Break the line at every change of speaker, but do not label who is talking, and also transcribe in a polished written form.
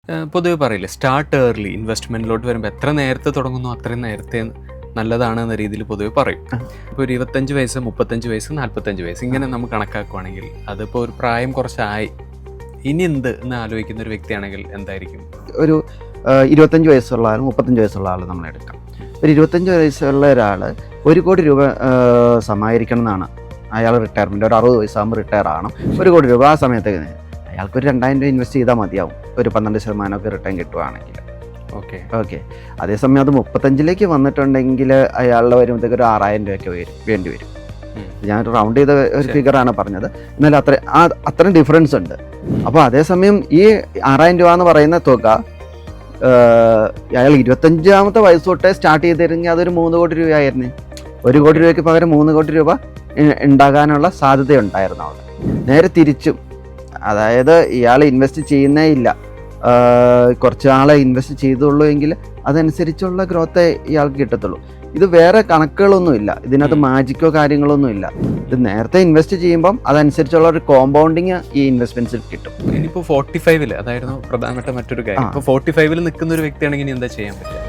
പൊതുവെ പറയില്ലേ, start early ഇൻവെസ്റ്റ്മെന്റിലോട്ട് വരുമ്പോൾ എത്ര നേരത്തെ തുടങ്ങുന്നു അത്രയും നേരത്തെ നല്ലതാണ് എന്ന രീതിയിൽ പൊതുവെ പറയും. ഇപ്പോൾ ഒരു 25 വയസ്സ്, 35 വയസ്സ്, 45 വയസ്സ് ഇങ്ങനെ നമുക്ക് കണക്കാക്കുവാണെങ്കിൽ അതിപ്പോൾ ഒരു പ്രായം കുറച്ചായി ഇനി എന്ത് എന്ന് ആലോചിക്കുന്ന ഒരു വ്യക്തിയാണെങ്കിൽ എന്തായിരിക്കും?
ഒരു 25 വയസ്സുള്ള ആളും 35 വയസ്സുള്ള ആൾ നമ്മൾ എടുക്കാം. ഒരു 25 വയസ്സുള്ള ഒരാൾ 1 കോടി രൂപ സമാഹരിക്കണം എന്നാണ് അയാൾ റിട്ടയർമെൻറ്റ്. ഒരു 60 വയസ്സാകുമ്പോൾ റിട്ടയർ ആകണം. 1 കോടി രൂപ ആ സമയത്തേക്ക് അയാൾക്കൊരു 2000 രൂപ ഇൻവെസ്റ്റ് ചെയ്താൽ മതിയാവും, ഒരു 12% റിട്ടേൺ കിട്ടുവാണെങ്കിൽ. ഓക്കെ അതേസമയം അത് 35ലേക്ക് വന്നിട്ടുണ്ടെങ്കിൽ അയാളുടെ വരുമ്പോഴത്തേക്ക് ഒരു 6000 രൂപയ്ക്ക് വേണ്ടി വരും. ഞാൻ റൗണ്ട് ചെയ്ത ഒരു ഫിഗറാണ് പറഞ്ഞത്, എന്നാൽ അത്രയും ഡിഫറൻസ് ഉണ്ട്. അപ്പോൾ അതേസമയം ഈ 6000 രൂപ എന്ന് പറയുന്ന തുക അയാൾ 25ാമത്തെ വയസ്സ് തൊട്ടേ സ്റ്റാർട്ട് ചെയ്തിരുന്നെങ്കിൽ അതൊരു 3 കോടി രൂപയായിരുന്നു. 1 കോടി രൂപയ്ക്ക് പകരം 3 കോടി രൂപ ഉണ്ടാകാനുള്ള സാധ്യതയുണ്ടായിരുന്നു അവിടെ. നേരെ തിരിച്ചും, അതായത് ഇയാൾ ഇൻവെസ്റ്റ് ചെയ്യുന്നേ ഇല്ല, കുറച്ച് നാളെ ഇൻവെസ്റ്റ് ചെയ്തുള്ളൂ എങ്കിൽ അതനുസരിച്ചുള്ള ഗ്രോത്തേ ഇയാൾക്ക് കിട്ടത്തുള്ളൂ. ഇത് വേറെ കണക്കുകളൊന്നുമില്ല, ഇതിനകത്ത് മാജിക്കോ കാര്യങ്ങളൊന്നും ഇല്ല. ഇത് നേരത്തെ ഇൻവെസ്റ്റ് ചെയ്യുമ്പം അതനുസരിച്ചുള്ള ഒരു കോമ്പൗണ്ടിങ് ഈ ഇൻവെസ്റ്റ്മെന്റ്സിൽ കിട്ടും.
ഇനിയിപ്പോൾ 45-ൽ, അതായിരുന്നു പ്രധാനപ്പെട്ട മറ്റൊരു കാര്യം. ഇപ്പോൾ 45-ൽ നിൽക്കുന്ന ഒരു വ്യക്തിയാണെങ്കിൽ എന്താ ചെയ്യാൻ പറ്റുക?